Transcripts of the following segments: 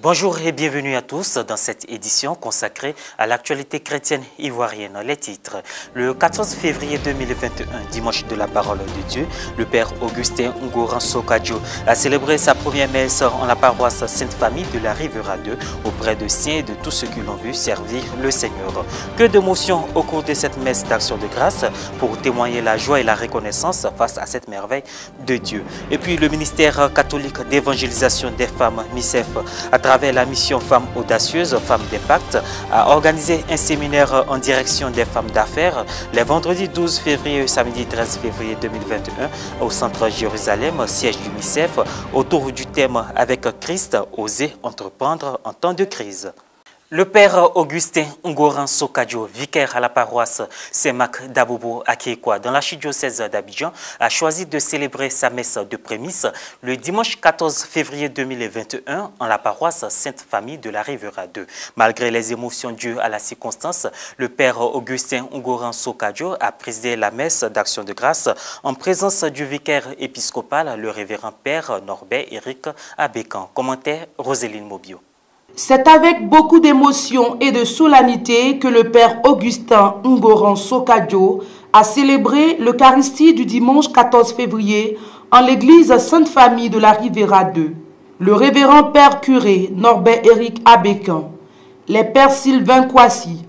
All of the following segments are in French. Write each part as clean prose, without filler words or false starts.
Bonjour et bienvenue à tous dans cette édition consacrée à l'actualité chrétienne ivoirienne. Les titres. Le 14 février 2021, dimanche de la parole de Dieu, le Père Augustin Ngoran Sokadjo a célébré sa première messe en la paroisse Sainte-Famille de la Rivera 2 auprès de saints et de tous ceux qui l'ont vu servir le Seigneur. Que d'émotions au cours de cette messe d'action de grâce pour témoigner la joie et la reconnaissance face à cette merveille de Dieu. Et puis le ministère catholique d'évangélisation des femmes, MICEF, à travers la mission Femmes Audacieuses, Femmes d'Impact, a organisé un séminaire en direction des femmes d'affaires les vendredis 12 février et samedi 13 février 2021 au centre Jérusalem, siège du MICEF, autour du thème « Avec Christ, oser entreprendre en temps de crise ». Le Père Augustin Ngoran Sokadjo, vicaire à la paroisse Saint-Marc d'Abobo à Kékwa, dans l'archidiocèse d'Abidjan, a choisi de célébrer sa messe de prémisse le dimanche 14 février 2021 en la paroisse Sainte-Famille de la Rivera 2. Malgré les émotions dues à la circonstance, le Père Augustin Ngoran Sokadjo a présidé la messe d'action de grâce en présence du vicaire épiscopal, le révérend Père Norbert Éric Abékan. Commentaire Roséline Mobio. C'est avec beaucoup d'émotion et de solennité que le Père Augustin Ngoran Sokadjo a célébré l'Eucharistie du dimanche 14 février en l'église Sainte-Famille de la Rivera 2. Le révérend Père curé Norbert Éric Abékan, les Pères Sylvain Kouassi,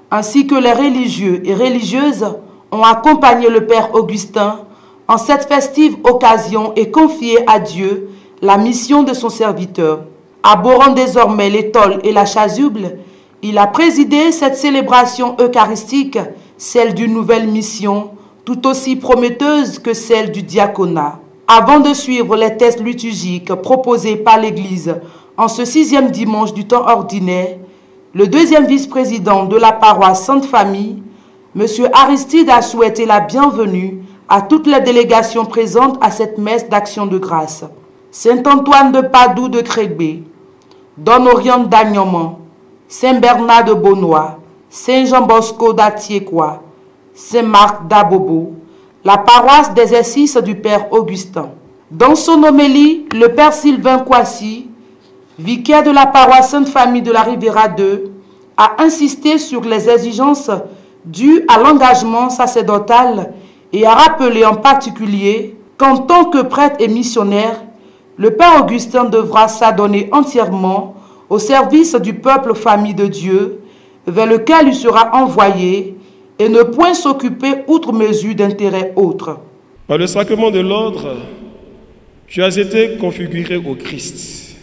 ainsi que les religieux et religieuses ont accompagné le Père Augustin en cette festive occasion et confié à Dieu la mission de son serviteur. Abhorrant désormais l'étole et la chasuble, il a présidé cette célébration eucharistique, celle d'une nouvelle mission, tout aussi prometteuse que celle du diaconat. Avant de suivre les tests liturgiques proposés par l'Église en ce 6e dimanche du temps ordinaire, le deuxième vice-président de la paroisse Sainte-Famille, M. Aristide, a souhaité la bienvenue à toutes les délégations présentes à cette messe d'action de grâce. Saint-Antoine de Padoue de Crégbé, Don Orient d'Agnoman, Saint-Bernard de Bonnois, Saint-Jean-Bosco d'Atiekwa, Saint-Marc d'Abobo, la paroisse d'exercice du Père Augustin. Dans son homélie, le Père Sylvain Kouassi, vicaire de la paroisse Sainte-Famille de la Rivera 2, a insisté sur les exigences dues à l'engagement sacerdotal et a rappelé en particulier qu'en tant que prêtre et missionnaire, le Père Augustin devra s'adonner entièrement au service du peuple famille de Dieu vers lequel il sera envoyé et ne point s'occuper outre mesure d'intérêts autres. Par le sacrement de l'ordre, tu as été configuré au Christ.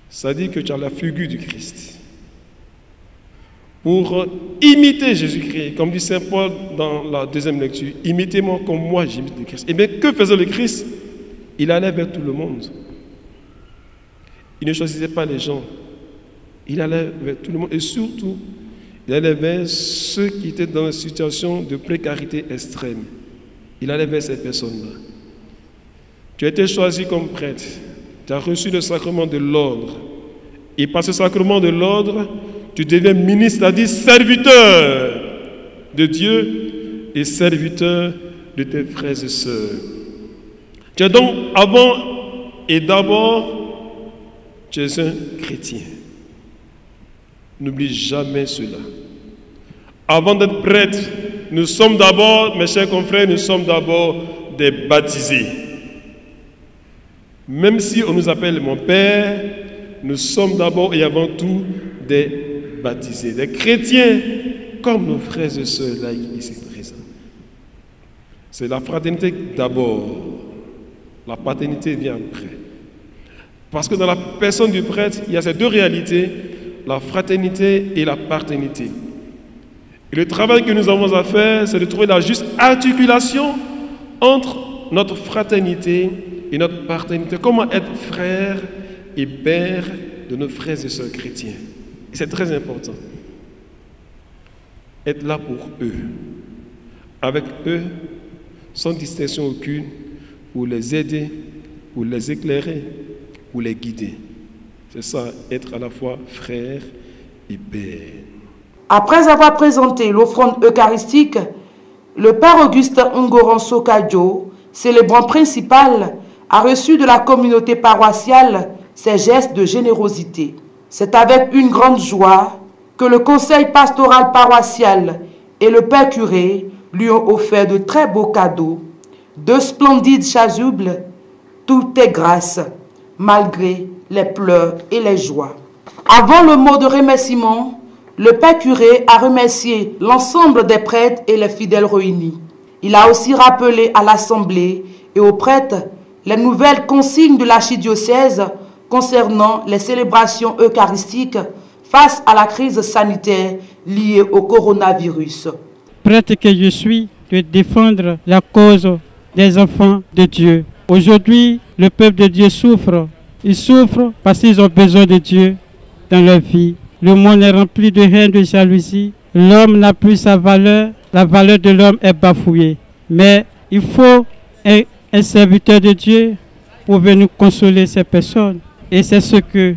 Ça dit que tu as la figure du Christ. Pour imiter Jésus-Christ, comme dit Saint Paul dans la deuxième lecture, imitez-moi comme moi j'imite le Christ. Et bien que faisait le Christ? Il allait vers tout le monde. Il ne choisissait pas les gens. Il allait vers tout le monde. Et surtout, il allait vers ceux qui étaient dans une situation de précarité extrême. Il allait vers ces personnes-là. Tu as été choisi comme prêtre. Tu as reçu le sacrement de l'ordre. Et par ce sacrement de l'ordre, tu deviens ministre, c'est-à-dire serviteur de Dieu et serviteur de tes frères et sœurs. Tu es donc avant et d'abord, tu es un chrétien. N'oublie jamais cela. Avant d'être prêtre, nous sommes d'abord, mes chers confrères, nous sommes d'abord des baptisés. Même si on nous appelle mon père, nous sommes d'abord et avant tout des baptisés, des chrétiens comme nos frères et sœurs là ici présents. C'est la fraternité d'abord. La paternité vient après. Parce que dans la personne du prêtre, il y a ces deux réalités, la fraternité et la paternité. Et le travail que nous avons à faire, c'est de trouver la juste articulation entre notre fraternité et notre paternité. Comment être frère et père de nos frères et sœurs chrétiens. C'est très important. Être là pour eux. Avec eux, sans distinction aucune, pour les aider, pour les éclairer, pour les guider. C'est ça, être à la fois frère et père. Après avoir présenté l'offrande eucharistique, le Père Augustin Ngoran Sokadjo, célébrant principal, a reçu de la communauté paroissiale ses gestes de générosité. C'est avec une grande joie que le conseil pastoral paroissial et le père curé lui ont offert de très beaux cadeaux, de splendides chasubles. Tout est grâce, malgré les pleurs et les joies. Avant le mot de remerciement, le père curé a remercié l'ensemble des prêtres et les fidèles réunis. Il a aussi rappelé à l'Assemblée et aux prêtres les nouvelles consignes de l'archidiocèse concernant les célébrations eucharistiques face à la crise sanitaire liée au coronavirus. Prêtre que je suis de défendre la cause des enfants de Dieu. Aujourd'hui, le peuple de Dieu souffre. Ils souffrent parce qu'ils ont besoin de Dieu dans leur vie. Le monde est rempli de haine, de jalousie. L'homme n'a plus sa valeur. La valeur de l'homme est bafouée. Mais il faut un serviteur de Dieu pour venir consoler ces personnes. Et c'est ce que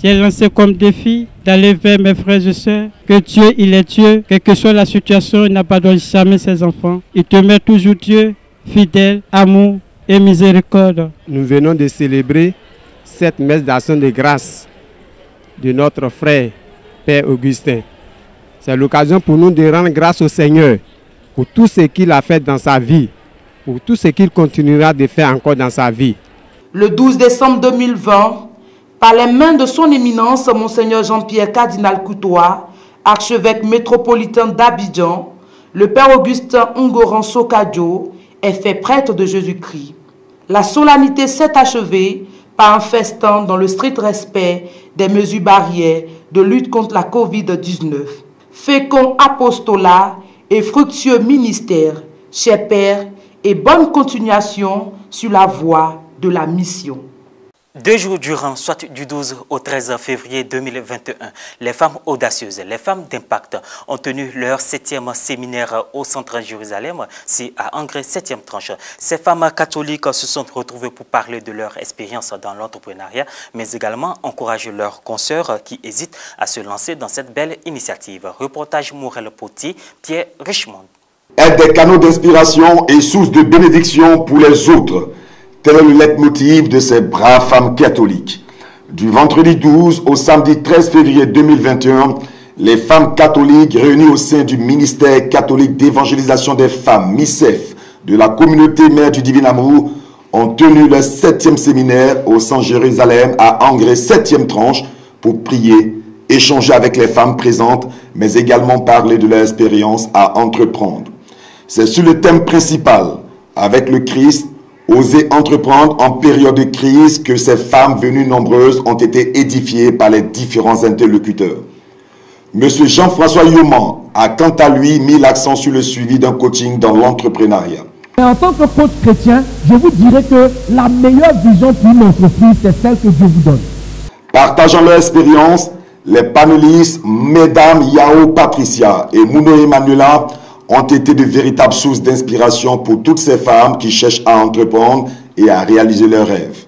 j'ai lancé comme défi, d'aller vers mes frères et sœurs, que Dieu, il est Dieu, quelle que soit la situation, il n'abandonne jamais ses enfants. Il demeure toujours Dieu, fidèle, amour et miséricorde. Nous venons de célébrer cette messe d'action de grâce de notre frère, Père Augustin. C'est l'occasion pour nous de rendre grâce au Seigneur pour tout ce qu'il a fait dans sa vie, pour tout ce qu'il continuera de faire encore dans sa vie. Le 12 décembre 2020, par les mains de son éminence, Monseigneur Jean-Pierre Cardinal Coutois, archevêque métropolitain d'Abidjan, le Père Augustin Ngoran Sokadjo est fait prêtre de Jésus-Christ. La solennité s'est achevée par un festin dans le strict respect des mesures barrières de lutte contre la Covid-19. Fécond apostolat et fructueux ministère, cher Père, et bonne continuation sur la voie de la mission. 2 jours durant, soit du 12 au 13 février 2021, les femmes audacieuses, les femmes d'impact ont tenu leur 7e séminaire au centre Jérusalem, c'est à Angers, 7e tranche. Ces femmes catholiques se sont retrouvées pour parler de leur expérience dans l'entrepreneuriat, mais également encourager leurs consoeurs qui hésitent à se lancer dans cette belle initiative. Reportage Morel Poti, Pierre Richmond. Être des canaux d'inspiration et source de bénédiction pour les autres. Tel est le leitmotiv de ces braves femmes catholiques. Du vendredi 12 au samedi 13 février 2021, les femmes catholiques réunies au sein du ministère catholique d'évangélisation des femmes, MICEF, de la communauté Mère du Divin Amour, ont tenu leur 7e séminaire au centre Jérusalem à Angers, 7e tranche, pour prier, échanger avec les femmes présentes, mais également parler de leur expérience à entreprendre. C'est sur le thème principal, avec le Christ, oser entreprendre en période de crise, que ces femmes venues nombreuses ont été édifiées par les différents interlocuteurs. Monsieur Jean-François Yoman a quant à lui mis l'accent sur le suivi d'un coaching dans l'entrepreneuriat. En tant que coach chrétien, je vous dirais que la meilleure vision pour une entreprise, c'est celle que Dieu vous donne. Partageant leur expérience, les panélistes Mesdames Yao Patricia et Mouno Emmanuela ont été de véritables sources d'inspiration pour toutes ces femmes qui cherchent à entreprendre et à réaliser leurs rêves.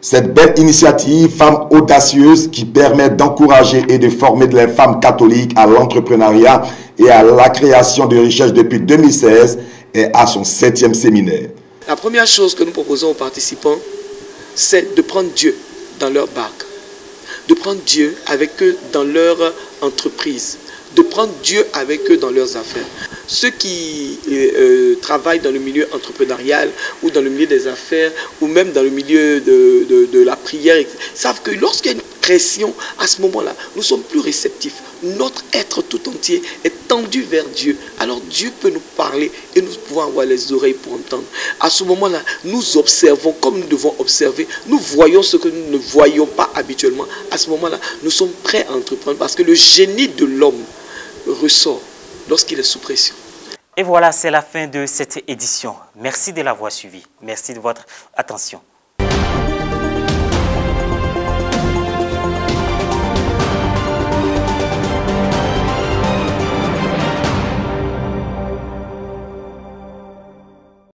Cette belle initiative, Femmes audacieuses, qui permet d'encourager et de former les femmes catholiques à l'entrepreneuriat et à la création de richesses depuis 2016, est à son 7e séminaire. La première chose que nous proposons aux participants, c'est de prendre Dieu dans leur barque, de prendre Dieu avec eux dans leur entreprise, de prendre Dieu avec eux dans leurs affaires. Ceux qui travaillent dans le milieu entrepreneurial ou dans le milieu des affaires ou même dans le milieu de la prière savent que lorsqu'il y a une pression, à ce moment-là, nous sommes plus réceptifs. Notre être tout entier est tendu vers Dieu. Alors Dieu peut nous parler et nous pouvons avoir les oreilles pour entendre. À ce moment-là, nous observons comme nous devons observer. Nous voyons ce que nous ne voyons pas habituellement. À ce moment-là, nous sommes prêts à entreprendre parce que le génie de l'homme ressort lorsqu'il est sous pression. Et voilà, c'est la fin de cette édition. Merci de l'avoir suivi. Merci de votre attention.